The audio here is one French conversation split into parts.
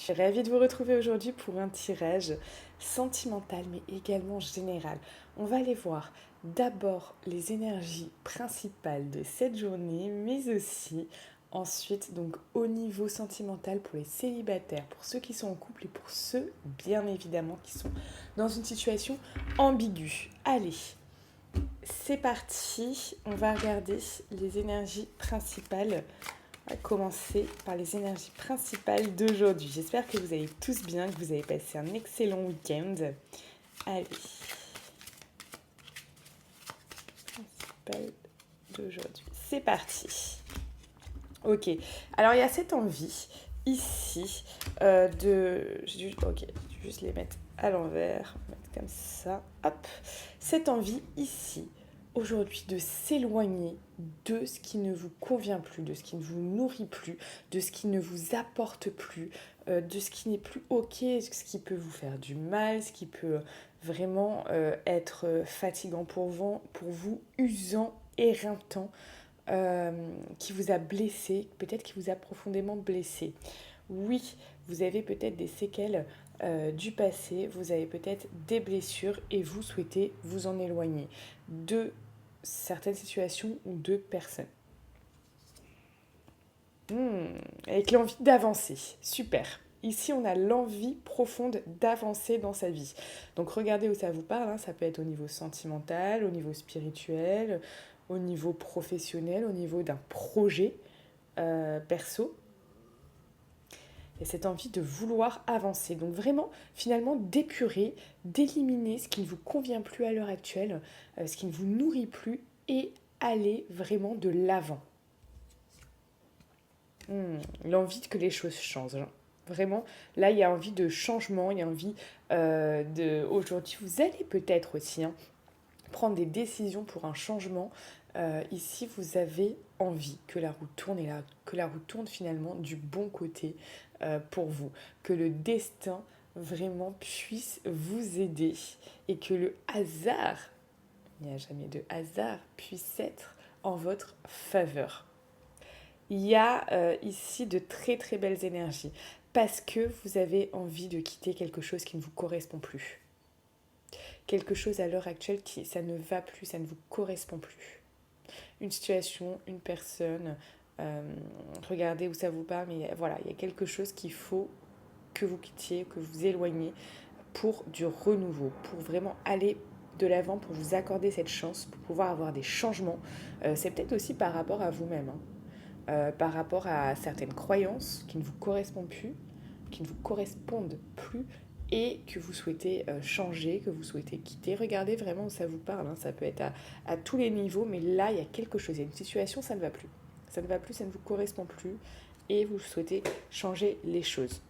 Je suis ravie de vous retrouver aujourd'hui pour un tirage sentimental mais également général. On va aller voir d'abord les énergies principales de cette journée, mais aussi ensuite donc au niveau sentimental pour les célibataires, pour ceux qui sont en couple et pour ceux bien évidemment qui sont dans une situation ambiguë. Allez, c'est parti, on va regarder les énergies principales. On va commencer par les énergies principales d'aujourd'hui. J'espère que vous allez tous bien, que vous avez passé un excellent week-end. Allez, principales d'aujourd'hui. C'est parti. Ok, alors il y a cette envie ici Ok, je vais juste les mettre à l'envers. On va mettre comme ça. Hop. Cette envie ici, aujourd'hui, de s'éloigner de ce qui ne vous convient plus, de ce qui ne vous nourrit plus, de ce qui ne vous apporte plus, de ce qui n'est plus ok, ce qui peut vous faire du mal, ce qui peut vraiment être fatigant pour vous, usant, éreintant, qui vous a blessé, peut-être qui vous a profondément blessé. Oui, vous avez peut-être des séquelles du passé, vous avez peut-être des blessures et vous souhaitez vous en éloigner de certaines situations ou de personnes. Avec l'envie d'avancer, super. Ici, on a l'envie profonde d'avancer dans sa vie. Donc, regardez où ça vous parle. Hein. Ça peut être au niveau sentimental, au niveau spirituel, au niveau professionnel, au niveau d'un projet perso. Et cette envie de vouloir avancer. Donc, vraiment, finalement, d'épurer, d'éliminer ce qui ne vous convient plus à l'heure actuelle, ce qui ne vous nourrit plus et aller vraiment de l'avant. L'envie que les choses changent. Hein. Vraiment, là, il y a envie de changement, il y a envie de... Aujourd'hui, vous allez peut-être aussi prendre des décisions pour un changement. Ici, vous avez envie que la roue tourne et que la roue tourne finalement du bon côté pour vous. Que le destin vraiment puisse vous aider et que le hasard, il n'y a jamais de hasard, puisse être en votre faveur. Il y a ici de très très belles énergies parce que vous avez envie de quitter quelque chose qui ne vous correspond plus. Quelque chose à l'heure actuelle qui ça ne va plus, ça ne vous correspond plus. Une situation, une personne, regardez où ça vous parle, mais voilà, il y a quelque chose qu'il faut que vous quittiez, que vous éloigniez pour du renouveau, pour vraiment aller de l'avant, pour vous accorder cette chance, pour pouvoir avoir des changements. C'est peut-être aussi par rapport à vous-même. Hein. Par rapport à certaines croyances qui ne vous correspondent plus, qui ne vous correspondent plus et que vous souhaitez changer, que vous souhaitez quitter. Regardez vraiment où ça vous parle. Hein. Ça peut être à tous les niveaux, mais là, il y a quelque chose. Il y a une situation, ça ne va plus. Ça ne va plus, ça ne vous correspond plus et vous souhaitez changer les choses.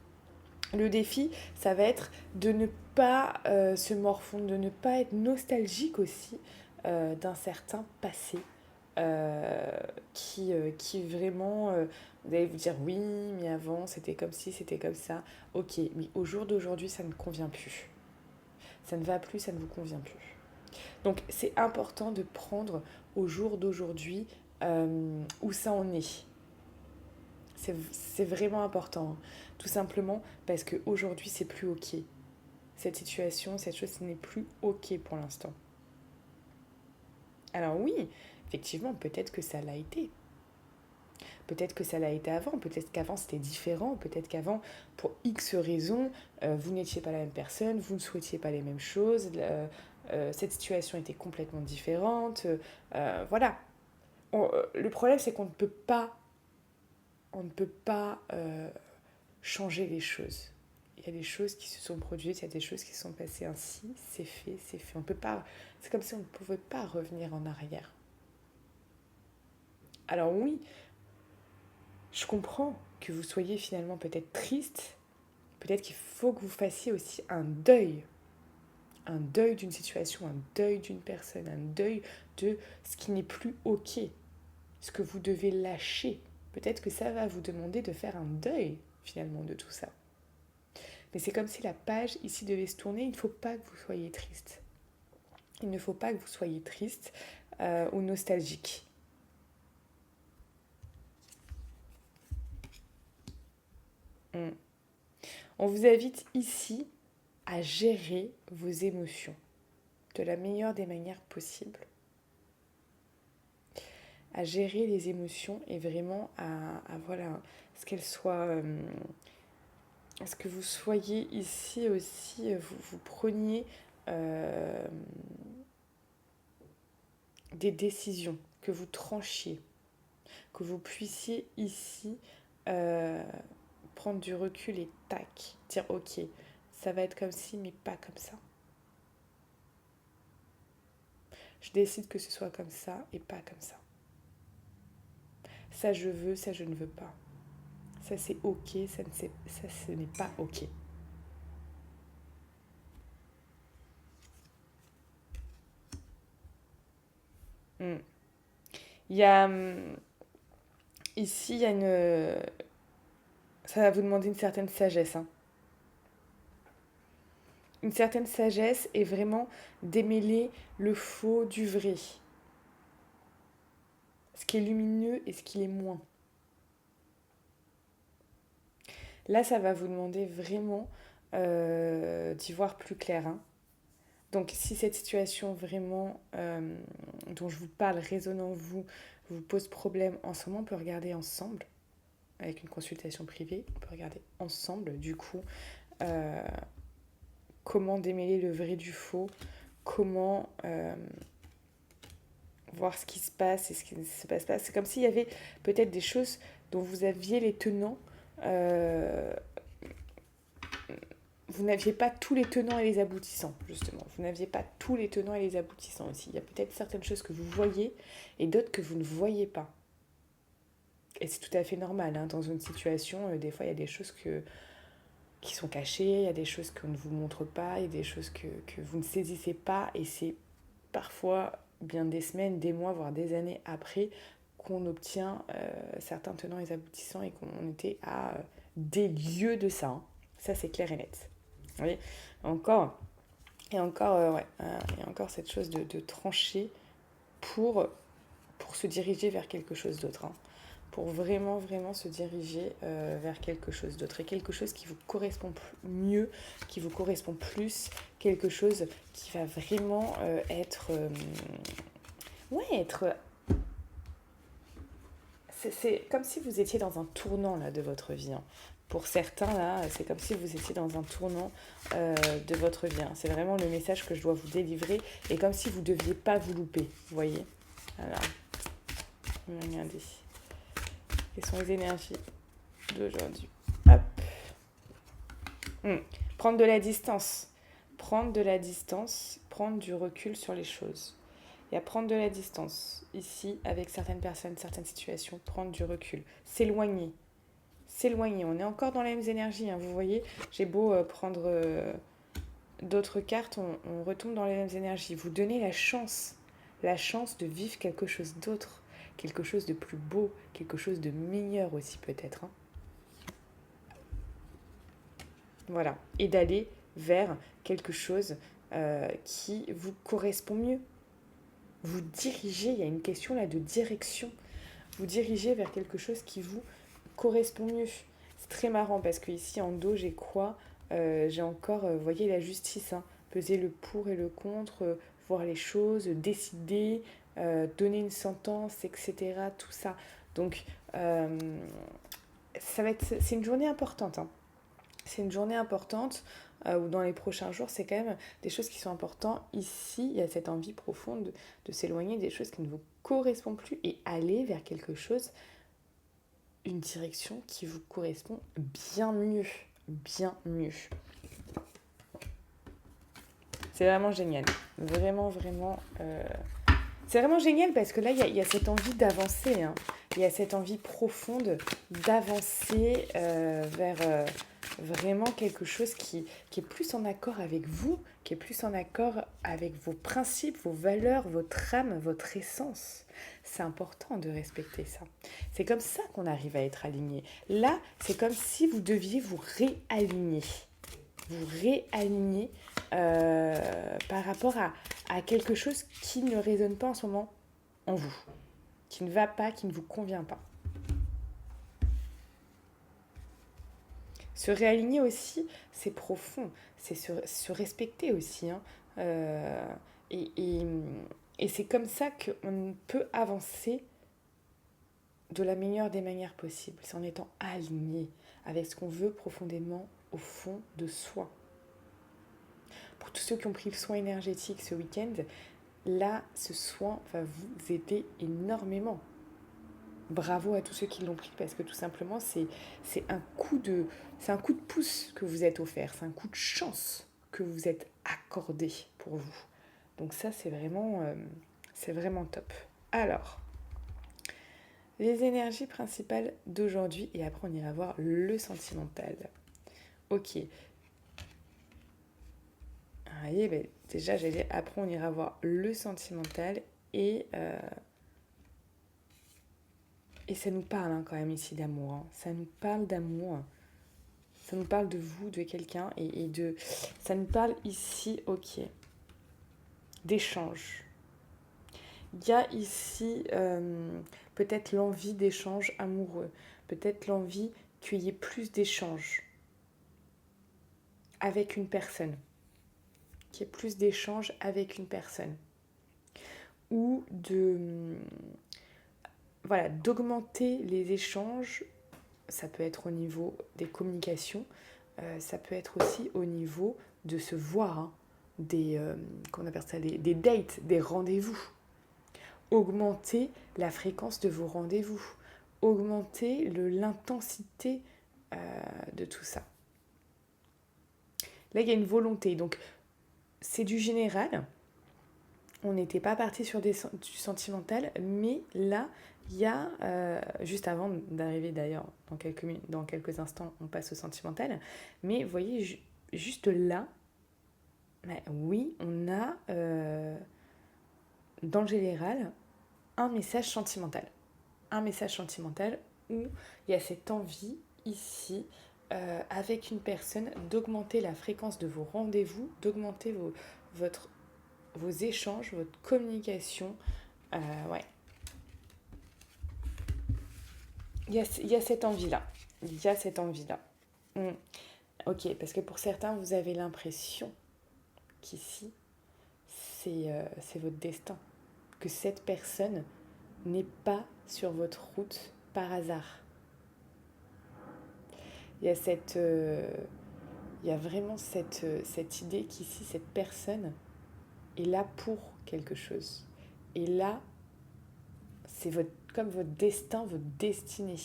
Le défi, ça va être de ne pas se morfondre, de ne pas être nostalgique aussi d'un certain passé qui vraiment, vous allez vous dire oui, mais avant c'était comme ci, c'était comme ça. Ok, mais au jour d'aujourd'hui, ça ne convient plus. Ça ne va plus, ça ne vous convient plus. Donc c'est important de prendre au jour d'aujourd'hui où ça en est. C'est vraiment important. Tout simplement parce qu'aujourd'hui, c'est plus ok. Cette situation, cette chose, ce n'est plus ok pour l'instant. Alors oui, effectivement, peut-être que ça l'a été. Peut-être que ça l'a été avant, peut-être qu'avant c'était différent, peut-être qu'avant, pour X raisons, vous n'étiez pas la même personne, vous ne souhaitiez pas les mêmes choses, cette situation était complètement différente. Voilà. Le problème, c'est qu'on ne peut pas, on ne peut pas changer les choses. Il y a des choses qui se sont produites, il y a des choses qui sont passées ainsi, c'est fait, c'est fait. On peut pas, c'est comme si on ne pouvait pas revenir en arrière. Alors oui, je comprends que vous soyez finalement peut-être triste, peut-être qu'il faut que vous fassiez aussi un deuil d'une situation, un deuil d'une personne, un deuil de ce qui n'est plus ok, ce que vous devez lâcher. Peut-être que ça va vous demander de faire un deuil finalement de tout ça. Mais c'est comme si la page ici devait se tourner, il ne faut pas que vous soyez triste. Il ne faut pas que vous soyez triste ou nostalgique. On vous invite ici à gérer vos émotions de la meilleure des manières possibles. À gérer les émotions et vraiment à voilà, ce qu'elles soient... à ce que vous soyez ici aussi, vous preniez des décisions, que vous tranchiez, que vous puissiez ici prendre du recul et tac, dire ok, ça va être comme ci, mais pas comme ça. Je décide que ce soit comme ça et pas comme ça. Ça je veux, ça je ne veux pas. Ça c'est ok, ça ce n'est pas ok. Mm. Il y a ici, il y a une... Ça va vous demander une certaine sagesse. Hein. Une certaine sagesse et vraiment démêler le faux du vrai. Ce qui est lumineux et ce qui est moins. Là, ça va vous demander vraiment d'y voir plus clair. Hein. Donc, si cette situation vraiment dont je vous parle résonne en vous, vous pose problème en ce moment, on peut regarder ensemble, avec une consultation privée, on peut regarder ensemble, du coup, comment démêler le vrai du faux, comment voir ce qui se passe et ce qui ne se passe pas. C'est comme s'il y avait peut-être des choses dont vous aviez les tenants. Vous n'aviez pas tous les tenants et les aboutissants, justement. Vous n'aviez pas tous les tenants et les aboutissants aussi. Il y a peut-être certaines choses que vous voyez et d'autres que vous ne voyez pas. Et c'est tout à fait normal. Hein, dans une situation, des fois, il y a des choses qui sont cachées, il y a des choses qu'on ne vous montre pas, il y a des choses que vous ne saisissez pas. Et c'est parfois bien des semaines, des mois, voire des années après qu'on obtient certains tenants et aboutissants et qu'on était à des lieux de ça. Hein. Ça, c'est clair et net. Vous voyez, encore, et encore, il y a encore cette chose de trancher pour se diriger vers quelque chose d'autre. Hein. Pour vraiment, vraiment se diriger vers quelque chose d'autre. Et quelque chose qui vous correspond mieux, qui vous correspond plus, quelque chose qui va vraiment être... C'est comme si vous étiez dans un tournant là, de votre vie. Hein. Pour certains, là, c'est comme si vous étiez dans un tournant de votre vie. Hein. C'est vraiment le message que je dois vous délivrer. Et comme si vous ne deviez pas vous louper. Vous voyez ? Alors, regardez. Quelles sont les énergies d'aujourd'hui ? Hop. Prendre de la distance. Prendre de la distance. Prendre du recul sur les choses. Et à prendre de la distance, ici, avec certaines personnes, certaines situations, prendre du recul, s'éloigner. S'éloigner, on est encore dans les mêmes énergies, hein, vous voyez, j'ai beau prendre d'autres cartes, on retombe dans les mêmes énergies. Vous donnez la chance de vivre quelque chose d'autre, quelque chose de plus beau, quelque chose de meilleur aussi peut-être. Hein. Voilà, et d'aller vers quelque chose qui vous correspond mieux. Vous dirigez, il y a une question là de direction, vous dirigez vers quelque chose qui vous correspond mieux. C'est très marrant parce que ici en dos j'ai quoi j'ai encore, vous voyez la justice, hein, peser le pour et le contre, voir les choses, décider, donner une sentence, etc. Tout ça. Donc c'est une journée importante. Hein. C'est une journée importante où dans les prochains jours, c'est quand même des choses qui sont importantes. Ici, il y a cette envie profonde de s'éloigner des choses qui ne vous correspondent plus et aller vers quelque chose, une direction qui vous correspond bien mieux. Bien mieux. C'est vraiment génial. Vraiment, vraiment... C'est vraiment génial parce que là, il y a cette envie d'avancer. Hein. Il y a cette envie profonde d'avancer vers... vraiment quelque chose qui est plus en accord avec vous, qui est plus en accord avec vos principes, vos valeurs, votre âme, votre essence. C'est important de respecter ça. C'est comme ça qu'on arrive à être aligné. Là, c'est comme si vous deviez vous réaligner. Vous réaligner par rapport à quelque chose qui ne résonne pas en ce moment en vous, qui ne va pas, qui ne vous convient pas. Se réaligner aussi, c'est profond, c'est se respecter aussi. Hein. Euh, et, et, et c'est comme ça qu'on peut avancer de la meilleure des manières possibles. C'est en étant aligné avec ce qu'on veut profondément au fond de soi. Pour tous ceux qui ont pris le soin énergétique ce week-end, là, ce soin va vous aider énormément. Bravo à tous ceux qui l'ont pris parce que tout simplement, c'est un coup de pouce que vous êtes offert, c'est un coup de chance que vous êtes accordé pour vous. Donc ça, c'est vraiment top. Alors, les énergies principales d'aujourd'hui, et après on ira voir le sentimental. Ok. Voyez, ben, déjà, j'ai dit, après on ira voir le sentimental et ça nous parle hein, quand même ici d'amour. Hein. Ça nous parle d'amour. Ça nous parle de vous, de quelqu'un et de... Ça nous parle ici, ok, d'échange. Il y a ici peut-être l'envie d'échange amoureux. Peut-être l'envie qu'il y ait plus d'échanges avec une personne. Qu'il y ait plus d'échanges avec une personne. Ou voilà, d'augmenter les échanges. Ça peut être au niveau des communications, ça peut être aussi au niveau de se voir, hein, qu'on appelle ça, des dates, des rendez-vous. Augmenter la fréquence de vos rendez-vous, augmenter l'intensité de tout ça. Là, il y a une volonté, donc c'est du général. On n'était pas parti sur du sentimental, mais là, il y a, juste avant d'arriver d'ailleurs, dans quelques instants, on passe au sentimental, mais vous voyez, juste là, oui, on a, dans le général, un message sentimental. Un message sentimental où il y a cette envie, ici, avec une personne, d'augmenter la fréquence de vos rendez-vous, d'augmenter vos échanges, votre communication. Ouais. Il y a cette envie-là. Il y a cette envie-là. Ok, parce que pour certains, vous avez l'impression qu'ici, c'est votre destin. Que cette personne n'est pas sur votre route par hasard. Il y a vraiment cette idée qu'ici, cette personne est là pour quelque chose. Et là, c'est comme votre destin, votre destinée.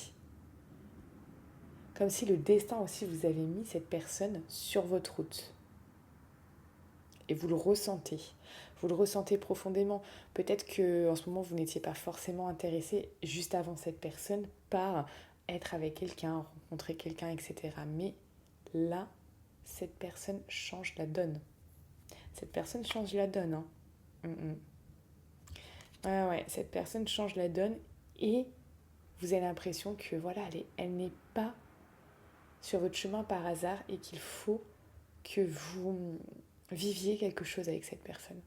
Comme si le destin aussi vous avait mis cette personne sur votre route. Et vous le ressentez. Vous le ressentez profondément. Peut-être qu'en ce moment, vous n'étiez pas forcément intéressé juste avant cette personne par être avec quelqu'un, rencontrer quelqu'un, etc. Mais là, cette personne change la donne. Cette personne change la donne. Hein. Ouais, cette personne change la donne et vous avez l'impression que voilà, elle n'est pas sur votre chemin par hasard et qu'il faut que vous viviez quelque chose avec cette personne.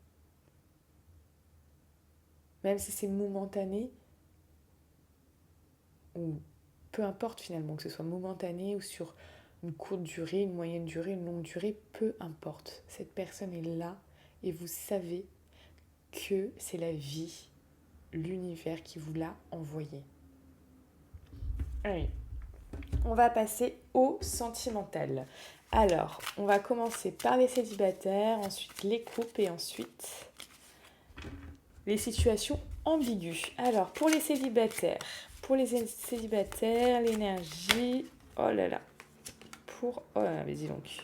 Même si c'est momentané, ou peu importe finalement, que ce soit momentané ou sur une courte durée, une moyenne durée, une longue durée, peu importe. Cette personne est là et vous savez que c'est la vie, l'univers qui vous l'a envoyé. Allez, on va passer au sentimental. Alors, on va commencer par les célibataires, ensuite les couples et ensuite les situations ambiguës. Alors, pour les célibataires, l'énergie... Oh là là. Oh là là, mais dis donc.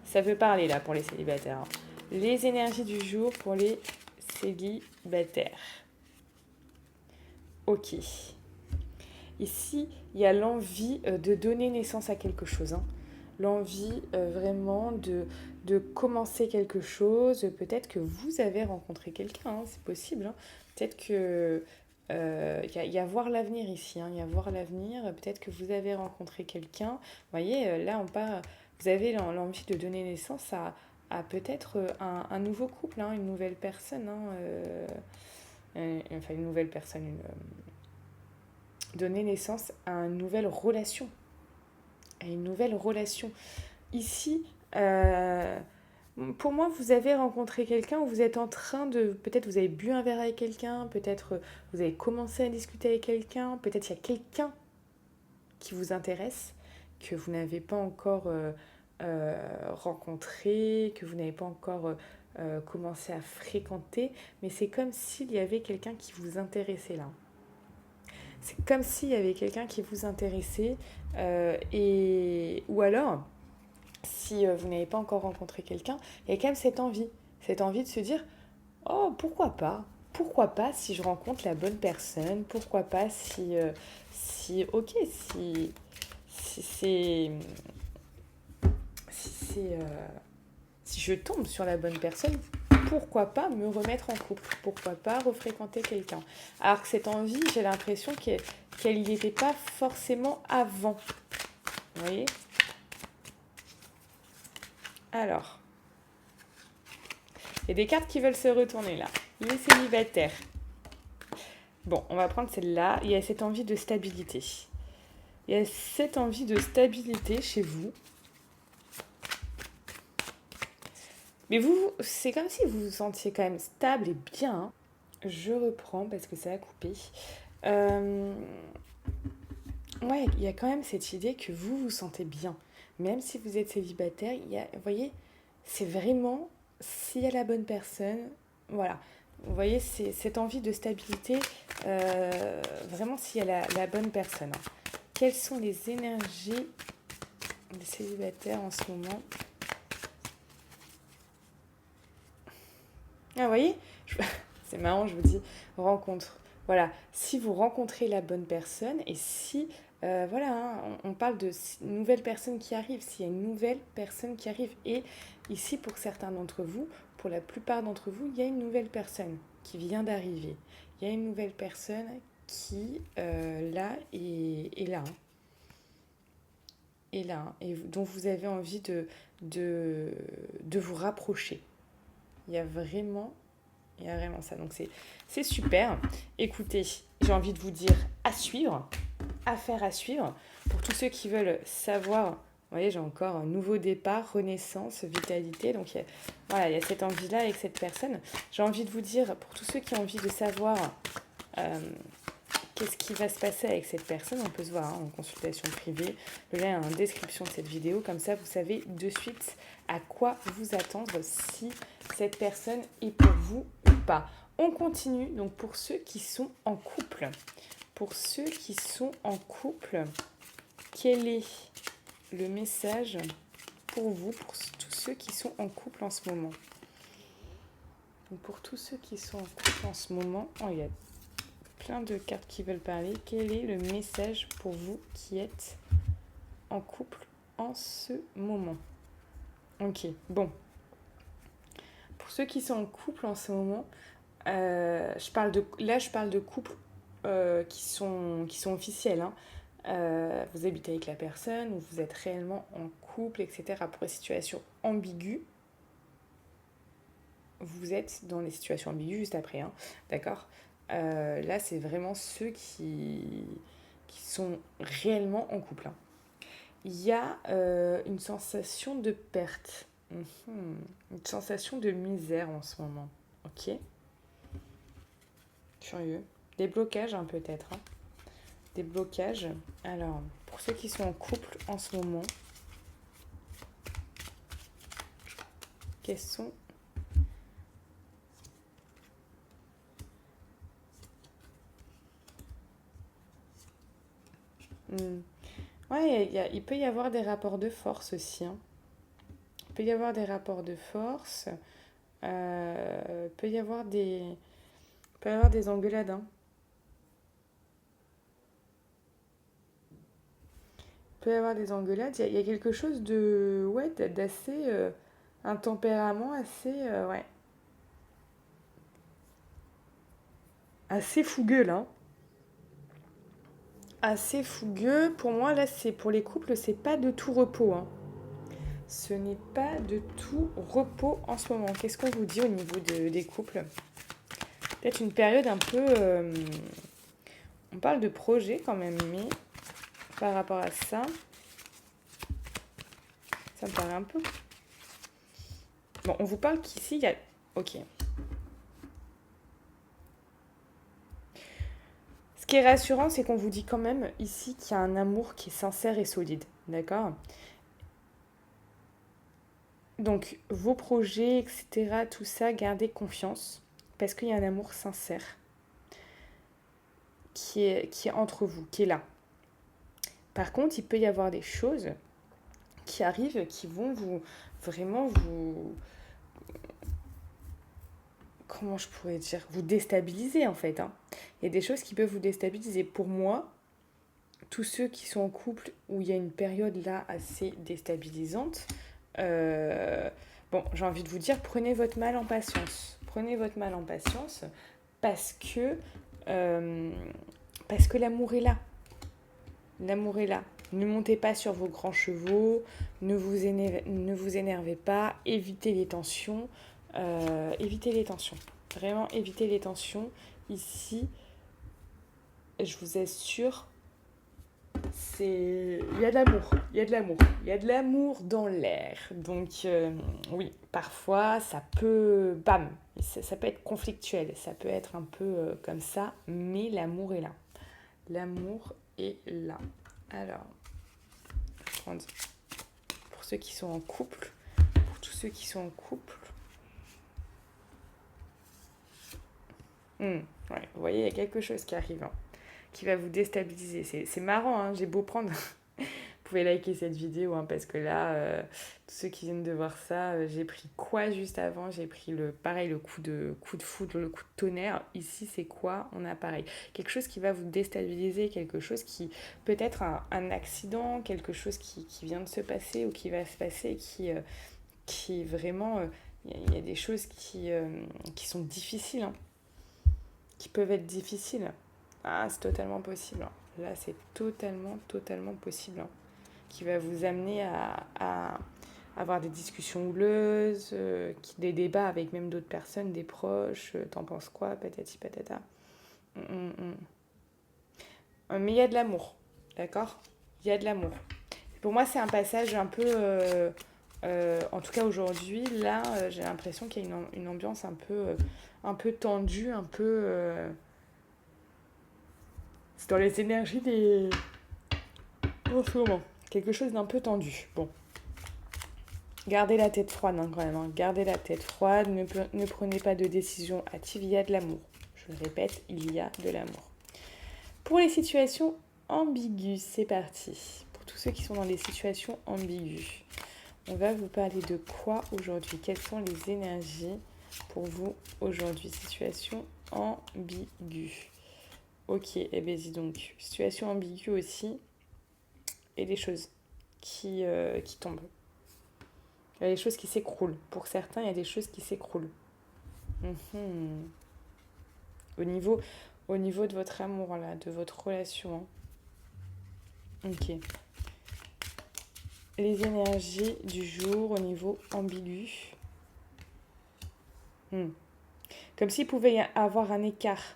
Ça veut parler là pour les célibataires. Les énergies du jour pour les célibataires. Ok. Ici, il y a l'envie de donner naissance à quelque chose. Hein. L'envie vraiment de commencer quelque chose. Peut-être que vous avez rencontré quelqu'un, hein, c'est possible. Hein. Peut-être que... y a voir l'avenir ici. Hein. Il y a voir l'avenir. Peut-être que vous avez rencontré quelqu'un. Vous voyez, là, vous avez l'envie de donner naissance à peut-être un nouveau couple, hein, une nouvelle personne. Hein, enfin, une nouvelle personne, donner naissance à une nouvelle relation. à une nouvelle relation. Ici, pour moi, vous avez rencontré quelqu'un où vous êtes en train de... Peut-être vous avez bu un verre avec quelqu'un, peut-être vous avez commencé à discuter avec quelqu'un, peut-être il y a quelqu'un qui vous intéresse, que vous n'avez pas encore rencontré, que vous n'avez pas encore commencé à fréquenter, mais c'est comme s'il y avait quelqu'un qui vous intéressait là. C'est comme s'il y avait quelqu'un qui vous intéressait, ou alors, si vous n'avez pas encore rencontré quelqu'un, il y a quand même cette envie de se dire, oh, pourquoi pas? Pourquoi pas si je rencontre la bonne personne? Pourquoi pas ok, si c'est, si c'est, si je tombe sur la bonne personne, pourquoi pas me remettre en couple? Pourquoi pas refréquenter quelqu'un? Alors que cette envie, j'ai l'impression qu'elle n'y était pas forcément avant. Vous voyez? Alors, il y a des cartes qui veulent se retourner là. Les célibataires. Bon, on va prendre celle-là. Il y a cette envie de stabilité. Il y a cette envie de stabilité chez vous. Mais vous, c'est comme si vous vous sentiez quand même stable et bien. Hein. Je reprends parce que ça a coupé. Ouais, il y a quand même cette idée que vous vous sentez bien. Même si vous êtes célibataire, vous voyez, c'est vraiment, s'il y a la bonne personne, voilà. Vous voyez, c'est cette envie de stabilité, vraiment s'il y a la bonne personne. Hein. Quelles sont les énergies des célibataires en ce moment? Ah, vous voyez, c'est marrant, je vous dis, rencontre. Voilà, si vous rencontrez la bonne personne et si, voilà, hein, on parle de nouvelles personnes qui arrivent, s'il y a une nouvelle personne qui arrive. Et ici, pour certains d'entre vous, pour la plupart d'entre vous, il y a une nouvelle personne qui vient d'arriver. Il y a une nouvelle personne qui, là, est là. Hein, est là, hein, et dont vous avez envie de vous rapprocher. Il y a vraiment ça. Donc c'est super. Écoutez, j'ai envie de vous dire à suivre, affaire à suivre. Pour tous ceux qui veulent savoir, vous voyez, j'ai encore un nouveau départ, renaissance, vitalité. Donc voilà, il y a cette envie-là avec cette personne. J'ai envie de vous dire, pour tous ceux qui ont envie de savoir qu'est-ce qui va se passer avec cette personne, on peut se voir hein, en consultation privée. Le lien est en description de cette vidéo. Comme ça, vous savez de suite à quoi vous attendre si cette personne est pour vous ou pas. On continue. Donc, pour ceux qui sont en couple, quel est le message pour vous, pour tous ceux qui sont en couple en ce moment? Donc, pour tous ceux qui sont en couple en ce moment, il y a plein de cartes qui veulent parler. Quel est le message pour vous qui êtes en couple en ce moment? Ok, bon. Pour ceux qui sont en couple en ce moment, je parle de couples qui sont officiels. Hein. Vous habitez avec la personne, ou vous êtes réellement en couple, etc. Pour les situations ambiguës, vous êtes dans les situations ambiguës juste après. Hein. D'accord ? Là, c'est vraiment ceux qui sont réellement en couple. Hein. Il y a une sensation de perte. Une sensation de misère en ce moment. Ok. Curieux. Des blocages, hein, peut-être. Hein. Des blocages. Alors, pour ceux qui sont en couple en ce moment, quels sont... Ouais, il peut y avoir des rapports de force aussi. Hein. Il peut y avoir des rapports de force. Il peut y avoir des engueulades. Hein. Il peut y avoir des engueulades. Il y a quelque chose de... Ouais, d'assez... un tempérament assez... ouais. Assez fougueux, là. Assez fougueux. Pour moi, là, c'est pour les couples, c'est pas de tout repos. Hein. Ce n'est pas de tout repos en ce moment. Qu'est-ce qu'on vous dit au niveau des couples? Peut-être une période un peu... on parle de projet quand même, mais par rapport à ça, Ça me paraît un peu... Bon, on vous parle qu'ici, il y a... Ok. Ce qui est rassurant, c'est qu'on vous dit quand même ici qu'il y a un amour qui est sincère et solide. D'accord? Donc, vos projets, etc., tout ça, gardez confiance. Parce qu'il y a un amour sincère qui est entre vous, qui est là. Par contre, il peut y avoir des choses qui arrivent qui vont vous comment je pourrais dire, vous déstabiliser en fait. Hein. Il y a des choses qui peuvent vous déstabiliser. Pour moi, tous ceux qui sont en couple où il y a une période là assez déstabilisante, euh, bon, j'ai envie de vous dire, prenez votre mal en patience. Prenez votre mal en patience parce que, euh, parce que l'amour est là. L'amour est là. Ne montez pas sur vos grands chevaux, ne vous énervez pas, évitez les tensions. Évitez les tensions. Vraiment, évitez les tensions. Ici, je vous assure, il y a de l'amour. Il y a de l'amour. Il y a de l'amour dans l'air. Donc, oui, parfois, ça peut... Bam, ça peut être conflictuel. Ça peut être un peu comme ça. Mais l'amour est là. L'amour est là. Alors, je vais prendre pour ceux qui sont en couple. Pour tous ceux qui sont en couple. Ouais, vous voyez, il y a quelque chose qui arrive, hein, qui va vous déstabiliser. C'est marrant, hein, j'ai beau prendre. Vous pouvez liker cette vidéo, hein, parce que là, tous ceux qui viennent de voir ça, j'ai pris quoi juste avant? J'ai pris pareil, le coup de foudre, le coup de tonnerre. Ici, c'est quoi? On a pareil. Quelque chose qui va vous déstabiliser, quelque chose qui peut être un accident, quelque chose qui vient de se passer ou qui va se passer, qui vraiment... Il y a des choses qui sont difficiles, hein, qui peuvent être difficiles. Ah, c'est totalement possible. Là, c'est totalement possible. Qui va vous amener à avoir des discussions houleuses, des débats avec même d'autres personnes, des proches. T'en penses quoi? Patati patata. Mais il y a de l'amour, d'accord? Il y a de l'amour. Pour moi, c'est un passage un peu... en tout cas, aujourd'hui, là, j'ai l'impression qu'il y a une ambiance un peu tendue, un peu... c'est dans les énergies des... En ce moment. Quelque chose d'un peu tendu. Bon. Gardez la tête froide, hein, quand même. Hein. Gardez la tête froide. Ne prenez pas de décision hâtive. Il y a de l'amour. Je le répète, il y a de l'amour. Pour les situations ambiguës, c'est parti. Pour tous ceux qui sont dans des situations ambiguës, on va vous parler de quoi aujourd'hui? Quelles sont les énergies pour vous aujourd'hui? Situation ambiguë. Ok, et bien dis donc. Situation ambiguë aussi. Et des choses qui tombent. Il y a des choses qui s'écroulent. Pour certains, il y a des choses qui s'écroulent. Au niveau de votre amour, là, de votre relation. Hein. Ok. Les énergies du jour au niveau ambigu. Comme s'il pouvait y avoir un écart.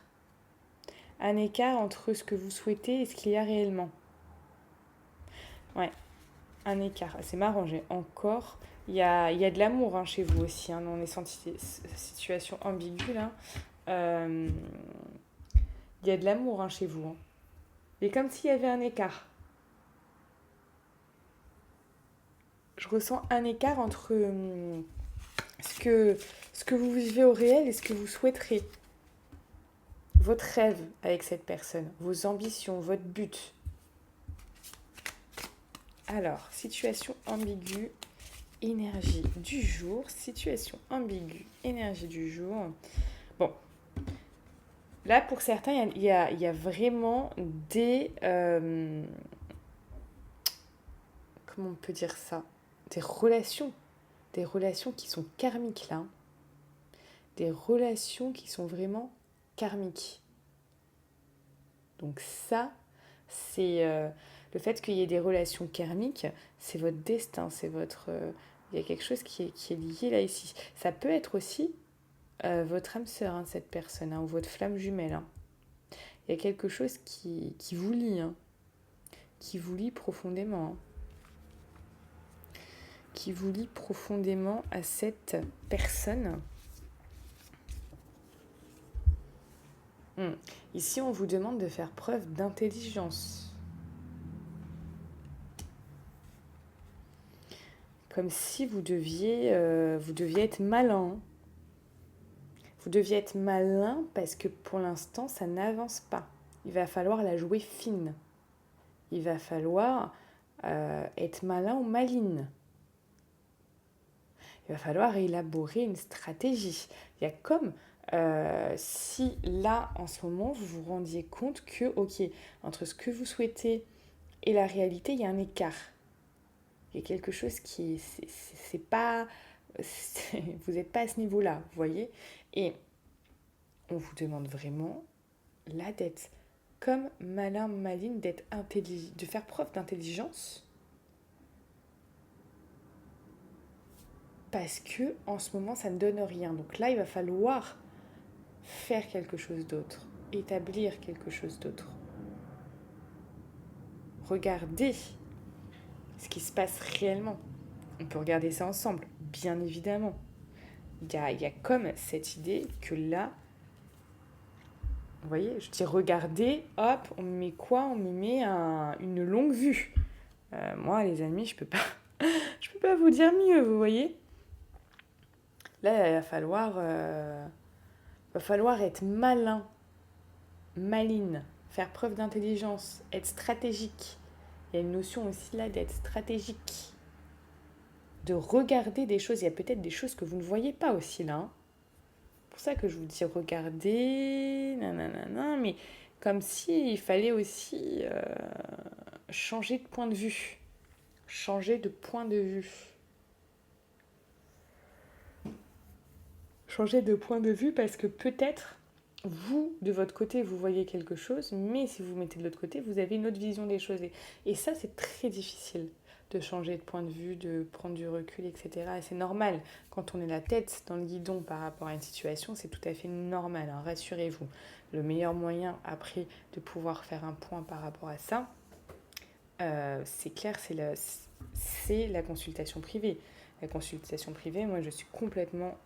Un écart entre ce que vous souhaitez et ce qu'il y a réellement. Ouais, un écart. C'est marrant, j'ai encore... Il y a de l'amour, hein, chez vous aussi, hein, dans les situations ambiguës, là. Il y a de l'amour, hein, chez vous. Hein. Mais comme s'il y avait un écart. Je ressens un écart entre ce que vous vivez au réel et ce que vous souhaiterez. Votre rêve avec cette personne, vos ambitions, votre but. Alors, situation ambiguë, énergie du jour. Situation ambiguë, énergie du jour. Bon. Là, pour certains, il y a vraiment des... comment on peut dire ça? Des relations qui sont karmiques, là. Des relations qui sont vraiment karmiques. Donc ça, c'est... le fait qu'il y ait des relations karmiques, c'est votre destin, c'est votre... il y a quelque chose qui est lié là, ici. Ça peut être aussi votre âme sœur, hein, cette personne, hein, ou votre flamme jumelle. Hein. Il y a quelque chose qui vous lie, hein, qui vous lie profondément. Hein. qui vous lie profondément à cette personne. Ici, on vous demande de faire preuve d'intelligence. Comme si vous deviez être malin. Vous deviez être malin parce que pour l'instant, ça n'avance pas. Il va falloir la jouer fine. Il va falloir être malin ou maline. Il va falloir élaborer une stratégie. Il y a comme si là, en ce moment, vous vous rendiez compte que, ok, entre ce que vous souhaitez et la réalité, il y a un écart. Il y a quelque chose qui, c'est pas, vous n'êtes pas à ce niveau-là, vous voyez. Et on vous demande vraiment, là, d'être comme malin, maline, d'être intelligent, de faire preuve d'intelligence. Parce que en ce moment, ça ne donne rien. Donc là, il va falloir faire quelque chose d'autre, établir quelque chose d'autre. Regardez ce qui se passe réellement. On peut regarder ça ensemble, bien évidemment. Il y a comme cette idée que là, vous voyez, je dis regardez, hop, on me met quoi? On me met une longue vue. Moi, les amis, je peux pas vous dire mieux, vous voyez. Là, il va falloir être malin, maline, faire preuve d'intelligence, être stratégique. Il y a une notion aussi là d'être stratégique, de regarder des choses. Il y a peut-être des choses que vous ne voyez pas aussi là. C'est pour ça que je vous dis regardez, nanana, mais comme s'il fallait aussi changer de point de vue. Changer de point de vue. Changer de point de vue parce que peut-être vous, de votre côté, vous voyez quelque chose, mais si vous vous mettez de l'autre côté, vous avez une autre vision des choses. Et ça, c'est très difficile de changer de point de vue, de prendre du recul, etc. Et c'est normal. Quand on est la tête dans le guidon par rapport à une situation, c'est tout à fait normal, hein, rassurez-vous. Le meilleur moyen, après, de pouvoir faire un point par rapport à ça, c'est clair, c'est la consultation privée. La consultation privée, moi, je suis complètement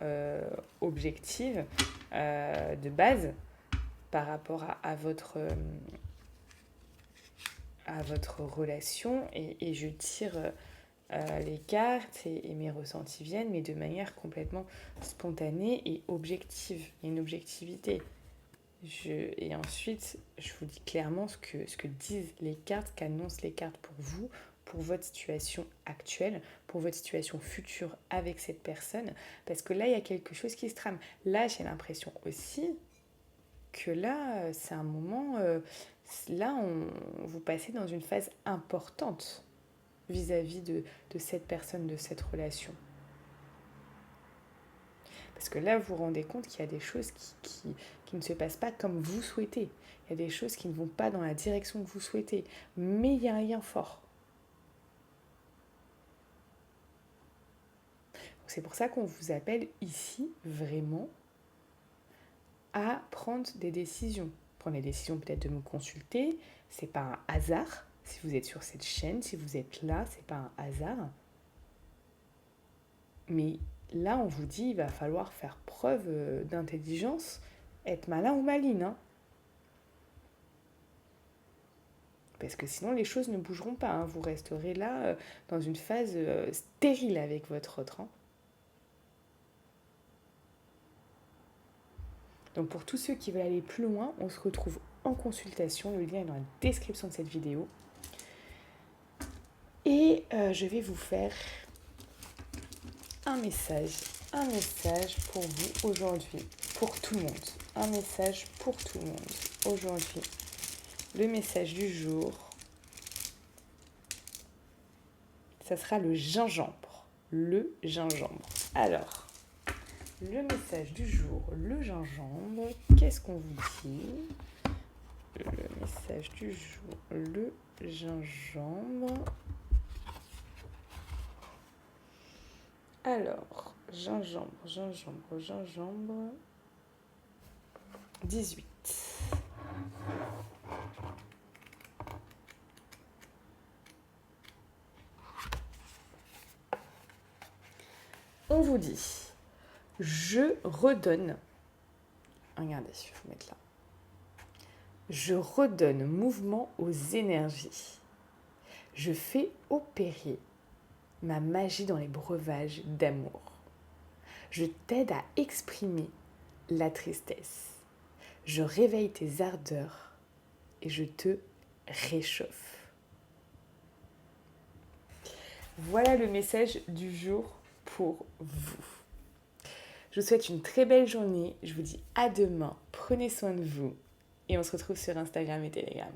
objective de base par rapport à votre relation et je tire les cartes et mes ressentis viennent, mais de manière complètement spontanée et objective. Il y a une objectivité. Et ensuite, je vous dis clairement ce que disent les cartes, qu'annoncent les cartes pour vous, pour votre situation actuelle, pour votre situation future avec cette personne, parce que là, il y a quelque chose qui se trame. Là, j'ai l'impression aussi que là, c'est un moment, là, vous passez dans une phase importante vis-à-vis de cette personne, de cette relation. Parce que là, vous vous rendez compte qu'il y a des choses qui ne se passent pas comme vous souhaitez. Il y a des choses qui ne vont pas dans la direction que vous souhaitez. Mais il y a un lien fort. C'est pour ça qu'on vous appelle ici vraiment à prendre des décisions. Prendre des décisions peut-être de me consulter. C'est pas un hasard. Si vous êtes sur cette chaîne, si vous êtes là, c'est pas un hasard. Mais là, on vous dit, il va falloir faire preuve d'intelligence, être malin ou maline. Hein. Parce que sinon, les choses ne bougeront pas. Hein. Vous resterez là dans une phase stérile avec votre autre. Hein. Donc pour tous ceux qui veulent aller plus loin, on se retrouve en consultation. Le lien est dans la description de cette vidéo. Et je vais vous faire un message pour vous aujourd'hui, pour tout le monde. Un message pour tout le monde aujourd'hui. Le message du jour, ça sera le gingembre. Le gingembre. Alors, le message du jour, le gingembre, qu'est-ce qu'on vous dit? Le message du jour, le gingembre. Alors, gingembre. 18. On vous dit, je redonne, regardez, je vais vous mettre là, je redonne mouvement aux énergies. Je fais opérer ma magie dans les breuvages d'amour. Je t'aide à exprimer la tristesse. Je réveille tes ardeurs et je te réchauffe. Voilà le message du jour pour vous. Je vous souhaite une très belle journée. Je vous dis à demain. Prenez soin de vous. Et on se retrouve sur Instagram et Telegram.